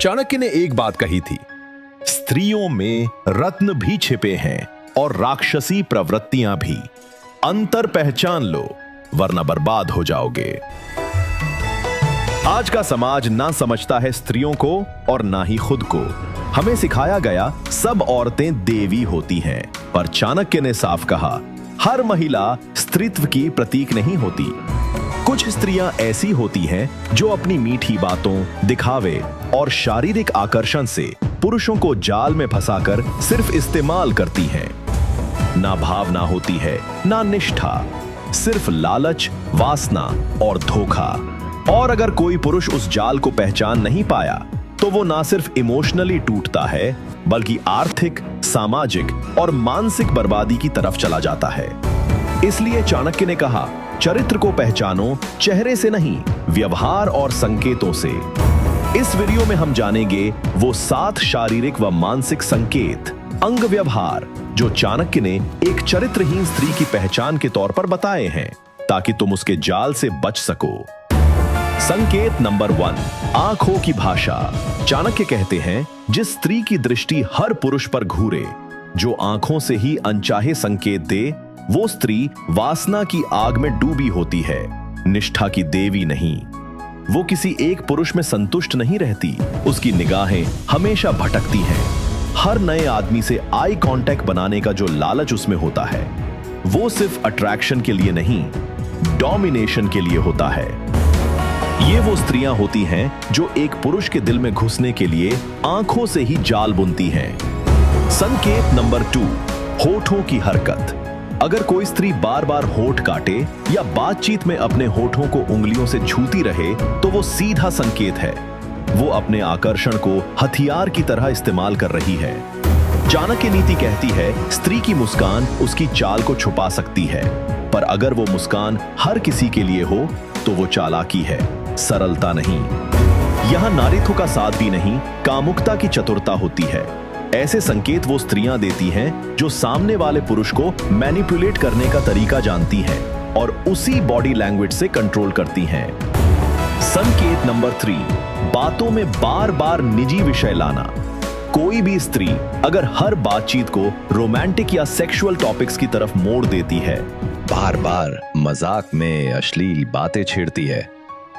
चाणक्य ने एक बात कही थी, स्त्रियों में रत्न भी छिपे हैं और राक्षसी प्रवृत्तियां भी। अंतर पहचान लो वरना बर्बाद हो जाओगे। आज का समाज ना समझता है स्त्रियों को और ना ही खुद को। हमें सिखाया गया सब औरतें देवी होती हैं, पर चाणक्य ने साफ कहा, हर महिला स्त्रीत्व की प्रतीक नहीं होती। कुछ स्त्रियां ऐसी होती हैं जो अपनी मीठी बातों, दिखावे और शारीरिक आकर्षण से पुरुषों को जाल में फंसाकर सिर्फ इस्तेमाल करती हैं। ना भावना होती है, ना निष्ठा, सिर्फ लालच, वासना और धोखा। और अगर कोई पुरुष उस जाल को पहचान नहीं पाया तो वो ना सिर्फ इमोशनली टूटता है बल्कि आर्थिक, सामाजिक और मानसिक बर्बादी की तरफ चला जाता है। इसलिए चाणक्य ने कहा, चरित्र को पहचानो चेहरे से नहीं, व्यवहार और संकेतों से। इस वीडियो में हम जानेंगे वो 7 शारीरिक व मानसिक संकेत, अंग व्यवहार जो चाणक्य ने एक चरित्रहीन स्त्री की पहचान के तौर पर बताए हैं, ताकि तुम उसके जाल से बच सको। संकेत नंबर 1, आंखों की भाषा। चाणक्य कहते हैं, जिस स्त्री की दृष्टि हर पुरुष पर घूरे, जो आंखों से ही अनचाहे संकेत दे, वो स्त्री वासना की आग में डूबी होती है, निष्ठा की देवी नहीं। वो किसी एक पुरुष में संतुष्ट नहीं रहती, उसकी निगाहें हमेशा भटकती हैं। हर नए आदमी से आई कांटेक्ट बनाने का जो लालच उसमें होता है, वो सिर्फ अट्रैक्शन के लिए नहीं, डोमिनेशन के लिए होता है। ये वो स्त्रियां होती हैं जो एक पुरुष के दिल में घुसने के लिए आंखों से ही जाल बुनती हैं। संकेत नंबर 2, होठों की हरकत। अगर कोई स्त्री बार बार होठ काटे या बातचीत में अपने होठों को उंगलियों से छूती रहे तो वो सीधा संकेत है, वो अपने आकर्षण को हथियार की तरह इस्तेमाल कर रही है। चाणक्य नीति कहती है, स्त्री की मुस्कान उसकी चाल को छुपा सकती है, पर अगर वो मुस्कान हर किसी के लिए हो तो वो चालाकी है, सरलता नहीं। यहां नारीत्व का साथ भी नहीं, कामुकता की चतुरता होती है। ऐसे संकेत वो स्त्रियां देती हैं जो सामने वाले पुरुष को मैनिपुलेट करने का तरीका जानती हैं और उसी बॉडी लैंग्वेज से कंट्रोल करती हैं। संकेत नंबर 3, बातों में बार बार निजी विषय लाना। कोई भी स्त्री अगर हर बातचीत को रोमांटिक या सेक्सुअल टॉपिक्स की तरफ मोड़ देती है, बार बार मजाक में अश्लील बातें छेड़ती है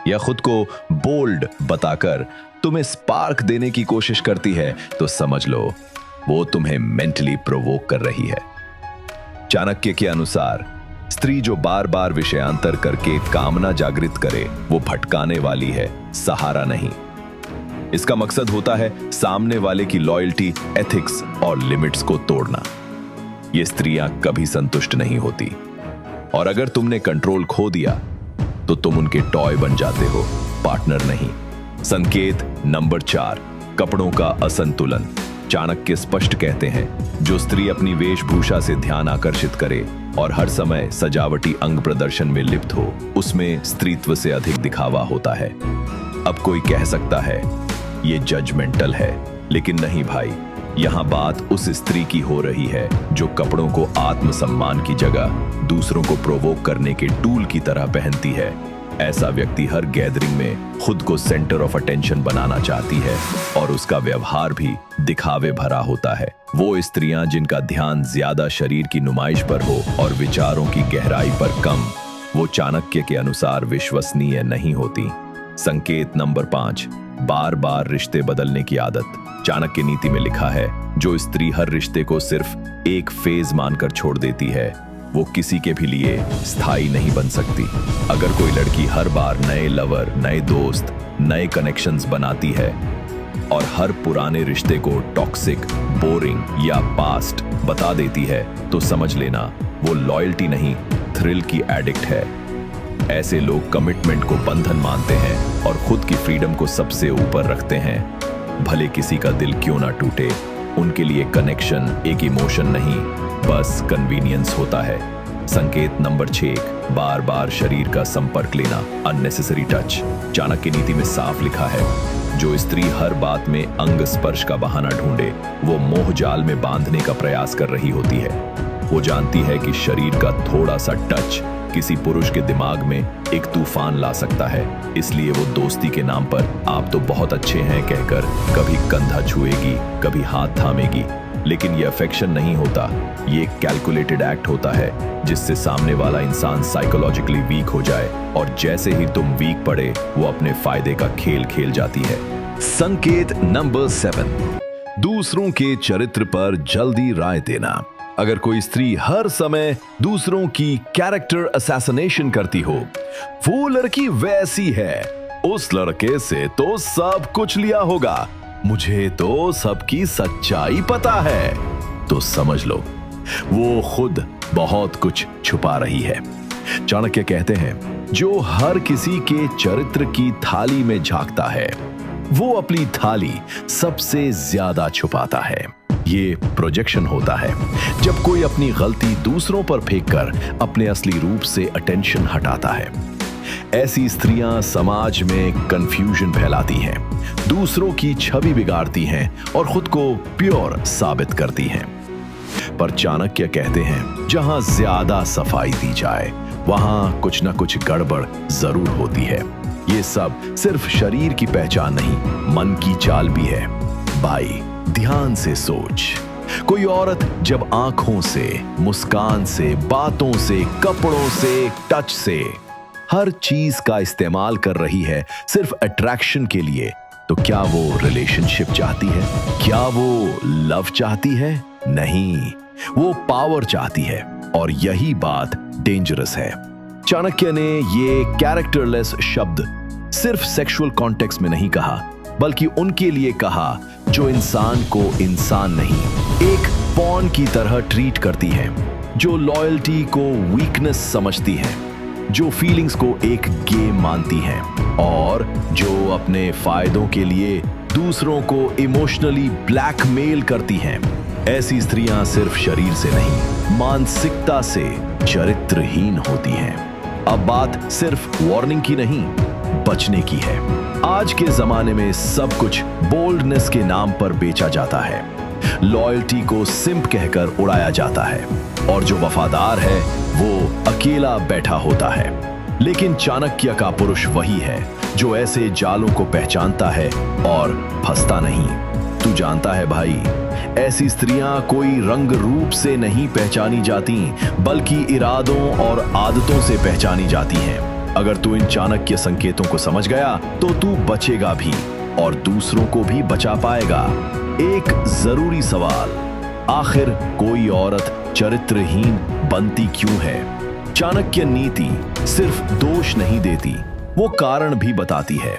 या खुद को बोल्ड बताकर तुम्हें स्पार्क देने की कोशिश करती है, तो समझ लो वो तुम्हें मेंटली प्रोवोक कर रही है। चाणक्य के अनुसार स्त्री जो बार बार विषयांतर करके कामना जागृत करे, वो भटकाने वाली है, सहारा नहीं। इसका मकसद होता है सामने वाले की लॉयल्टी, एथिक्स और लिमिट्स को तोड़ना। ये स्त्रियां कभी संतुष्ट नहीं होती और अगर तुमने कंट्रोल खो दिया तो तुम उनके टॉय बन जाते हो, पार्टनर नहीं। संकेत नंबर 4, कपड़ों का असंतुलन। चाणक्य स्पष्ट कहते हैं, जो स्त्री अपनी वेशभूषा से ध्यान आकर्षित करे और हर समय सजावटी अंग प्रदर्शन में लिप्त हो, उसमें स्त्रीत्व से अधिक दिखावा होता है। अब कोई कह सकता है ये जजमेंटल है, लेकिन नहीं भाई, यहाँ बात उस स्त्री की हो रही है जो कपड़ों को आत्मसम्मान की जगह दूसरों को प्रोवोक करने के टूल की तरह पहनती है। ऐसा व्यक्ति हर गैदरिंग में खुद को सेंटर ऑफ अटेंशन बनाना चाहती है और उसका व्यवहार भी दिखावे भरा होता है। वो स्त्रियां जिनका ध्यान ज्यादा शरीर की नुमाइश पर हो और विचारों की गहराई पर कम, वो चाणक्य के अनुसार विश्वसनीय नहीं होती। संकेत नंबर 5, बार बार रिश्ते बदलने की आदत। चाणक्य नीति में लिखा है, जो स्त्री हर रिश्ते को सिर्फ एक फेज मानकर छोड़ देती है, वो किसी के भी लिए स्थायी नहीं बन सकती। अगर कोई लड़की हर बार नए लवर, नए दोस्त, नए कनेक्शंस बनाती है और हर पुराने रिश्ते को टॉक्सिक, बोरिंग या पास्ट बता देती है, तो समझ लेना वो लॉयल्टी नहीं, थ्रिल की एडिक्ट है। ऐसे लोग कमिटमेंट को बंधन मानते हैं और खुद की फ्रीडम को सबसे ऊपर रखते हैं। भले किसी का दिल क्यों ना टूटे, उनके लिए कनेक्शन एक इमोशन नहीं, बस कन्वीनियंस होता है। संकेत नंबर 6, बार बार शरीर का संपर्क लेना, अननेसेसरी टच। चाणक्य नीति में साफ लिखा है, जो स्त्री हर बात में अंग स्पर्श का बहाना ढूंढे, वो मोह जाल में बांधने का प्रयास कर रही होती है। वो जानती है कि शरीर का थोड़ा सा टच किसी पुरुष के दिमाग में एक तूफान ला सकता है। इसलिए वो दोस्ती के नाम पर आप तो बहुत अच्छे हैं कहकर कभी कंधा छुएगी, कभी हाथ थामेगी। लेकिन ये अफेक्शन नहीं होता, ये एक कैलकुलेटेड एक्ट होता है जिससे सामने वाला इंसान साइकोलॉजिकली वीक हो जाए, और जैसे ही तुम वीक पड़े वो अपने फायदे का खेल खेल जाती है। संकेत नंबर 7, दूसरों के चरित्र पर जल्दी राय देना। अगर कोई स्त्री हर समय दूसरों की कैरेक्टर असैसिनेशन करती हो, वो लड़की वैसी है, उस लड़के से तो सब कुछ लिया होगा, मुझे तो सबकी सच्चाई पता है, तो समझ लो वो खुद बहुत कुछ छुपा रही है। चाणक्य कहते हैं, जो हर किसी के चरित्र की थाली में झांकता है वो अपनी थाली सबसे ज्यादा छुपाता है। ये प्रोजेक्शन होता है, जब कोई अपनी गलती दूसरों पर फेंककर अपने असली रूप से अटेंशन हटाता है। ऐसी स्त्रियां समाज में कंफ्यूजन फैलाती हैं, दूसरों की छवि बिगाड़ती हैं और खुद को प्योर साबित करती हैं। पर चाणक्य कहते हैं, जहां ज्यादा सफाई दी जाए वहां कुछ ना कुछ गड़बड़ जरूर होती है। ये सब सिर्फ शरीर की पहचान नहीं, मन की चाल भी है। भाई ध्यान से सोच, कोई औरत जब आंखों से, मुस्कान से, बातों से, कपड़ों से, टच से, हर चीज का इस्तेमाल कर रही है सिर्फ अट्रैक्शन के लिए, तो क्या वो रिलेशनशिप चाहती है? क्या वो लव चाहती है? नहीं, वो पावर चाहती है, और यही बात डेंजरस है। चाणक्य ने ये कैरेक्टरलेस शब्द सिर्फ सेक्सुअल कॉन्टेक्स्ट में नहीं कहा, बल्कि उनके लिए कहा जो इंसान को इंसान नहीं, एक पॉन की तरह ट्रीट करती है, जो लॉयल्टी को वीकनेस समझती है, जो फीलिंग्स को एक गेम मानती हैं, और जो अपने फायदों के लिए दूसरों को इमोशनली ब्लैकमेल करती हैं। ऐसी स्त्रियां सिर्फ शरीर से नहीं, मानसिकता से चरित्रहीन होती हैं। अब बात सिर्फ वार्निंग की नहीं, बचने की है। आज के जमाने में सब कुछ बोल्डनेस के नाम पर बेचा जाता है, लॉयल्टी को सिंप कहकर उड़ाया जाता है, और जो वफादार है वो अकेला बैठा होता है। लेकिन चाणक्य का पुरुष वही है जो ऐसे जालों को पहचानता है और फंसता नहीं। तू जानता है भाई, ऐसी स्त्रियां कोई रंग रूप से नहीं पहचानी जाती, बल्कि इरादों और आदतों से पहचानी जाती हैं। अगर तू इन चाणक्य संकेतों को समझ गया तो तू बचेगा भी और दूसरों को भी बचा पाएगा। एक जरूरी सवाल, आखिर कोई औरत चरित्रहीन बनती क्यों है? चाणक्य नीति सिर्फ दोष नहीं देती, वो कारण भी बताती है।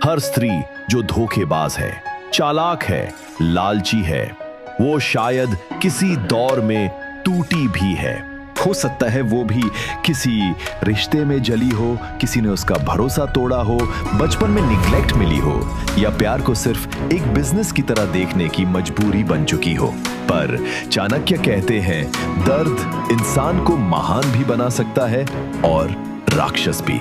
हर स्त्री जो धोखेबाज है, चालाक है, लालची है, वो शायद किसी दौर में टूटी भी है। हो सकता है वो भी किसी रिश्ते में जली हो, किसी ने उसका भरोसा तोड़ा हो, बचपन में निग्लेक्ट मिली हो, या प्यार को सिर्फ एक बिजनेस की तरह देखने की मजबूरी बन चुकी हो। पर चाणक्य कहते हैं, दर्द इंसान को महान भी बना सकता है और राक्षस भी।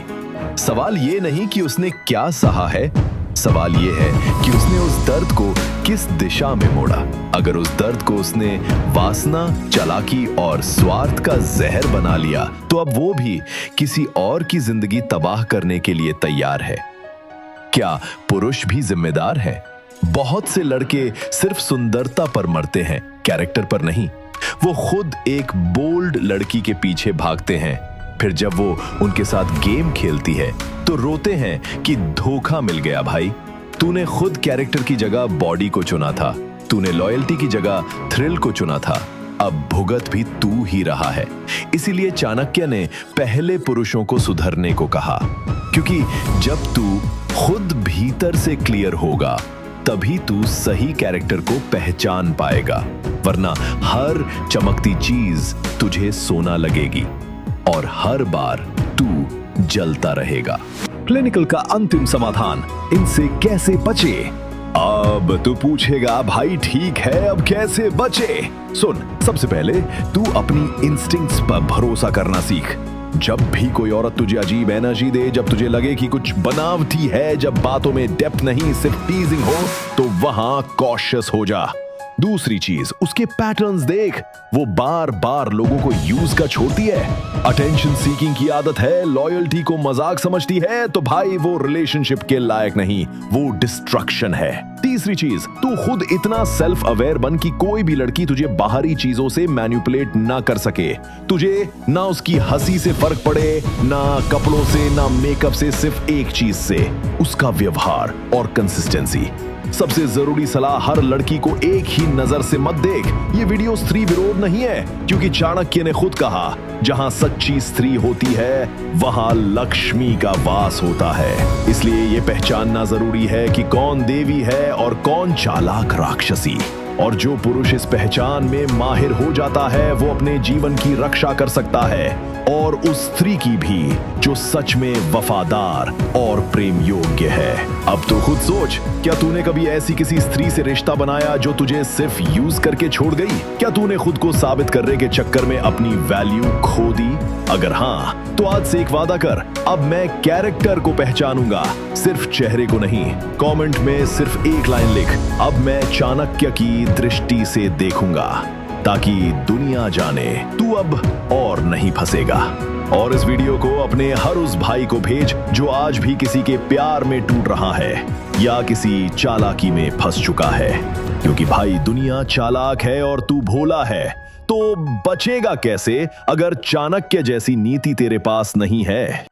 सवाल ये नहीं कि उसने क्या सहा है, सवाल ये है कि उसने उस दर्द को किस दिशा में मोड़ा। अगर उस दर्द को उसने वासना, चालाकी और स्वार्थ का जहर बना लिया, तो अब वो भी किसी और की जिंदगी तबाह करने के लिए तैयार है। क्या पुरुष भी जिम्मेदार है? बहुत से लड़के सिर्फ सुंदरता पर मरते हैं, कैरेक्टर पर नहीं। वो खुद एक बोल्ड लड़की के पीछे भागते हैं, फिर जब वो उनके साथ गेम खेलती है तो रोते हैं कि धोखा मिल गया भाई। तूने खुद कैरेक्टर की जगह बॉडी को चुना था, तूने लॉयल्टी की जगह थ्रिल को चुना था, अब भुगत भी तू ही रहा है। इसीलिए चाणक्य ने पहले पुरुषों को सुधरने को कहा, क्योंकि जब तू खुद भीतर से क्लियर होगा तभी तू सही कैरेक्टर को पहचान पाएगा, वरना हर चमकती चीज तुझे सोना लगेगी और हर बार तू जलता रहेगा। क्लिनिकल का अंतिम समाधान, इनसे कैसे बचे? अब तू पूछेगा, भाई ठीक है, अब कैसे बचे? सुन, सबसे पहले तू अपनी इंस्टिंक्ट्स पर भरोसा करना सीख। जब भी कोई औरत तुझे अजीब एनर्जी दे, जब तुझे लगे कि कुछ बनावटी है, जब बातों में डेप्थ नहीं सिर्फ टीजिंग हो, तो वहां कॉशियस हो जा। दूसरी चीज, उसके पैटर्न्स देख, वो बार बार लोगों को यूज का छोड़ती है। अटेंशन सीकिंग की आदत है, लॉयल्टी को मजाक समझती है, तो भाई वो रिलेशनशिप के लायक नहीं, वो डिस्ट्रक्शन है। तीसरी चीज, तू खुद इतना सेल्फ अवेयर बन कि कोई भी लड़की तुझे बाहरी चीजों से मैनिपुलेट ना कर सके। तुझे ना उसकी हंसी से फर्क पड़े, ना कपड़ों से, ना मेकअप से, सिर्फ एक चीज से, उसका व्यवहार और कंसिस्टेंसी। सबसे जरूरी सलाह, हर लड़की को एक ही नजर से मत देख। ये वीडियो स्त्री विरोध नहीं है, क्योंकि चाणक्य ने खुद कहा, जहां सच्ची स्त्री होती है वहां लक्ष्मी का वास होता है। इसलिए ये पहचानना जरूरी है कि कौन देवी है और कौन चालाक राक्षसी। और जो पुरुष इस पहचान में माहिर हो जाता है वो अपने जीवन की रक्षा कर सकता है, और उस स्त्री की भी जो सच में वफादार और प्रेम योग्य है। अब तो खुद सोच, क्या तूने कभी ऐसी किसी स्त्री से रिश्ता बनाया जो तुझे सिर्फ यूज करके छोड़ गई? क्या तूने खुद को साबित करने के चक्कर में अपनी वैल्यू खो दी? अगर हाँ, तो आज से एक वादा कर, अब मैं कैरेक्टर को पहचानूंगा, सिर्फ चेहरे को नहीं। कमेंट में सिर्फ एक लाइन लिख, अब मैं चाणक्य की दृष्टि से देखूंगा, ताकि दुनिया जाने तू अब और नहीं फंसेगा। और इस वीडियो को अपने हर उस भाई को भेज जो आज भी किसी के प्यार में टूट रहा है या किसी चालाकी में फंस चुका है, क्योंकि भाई दुनिया चालाक है और तू भोला है, तो बचेगा कैसे अगर चाणक्य जैसी नीति तेरे पास नहीं है।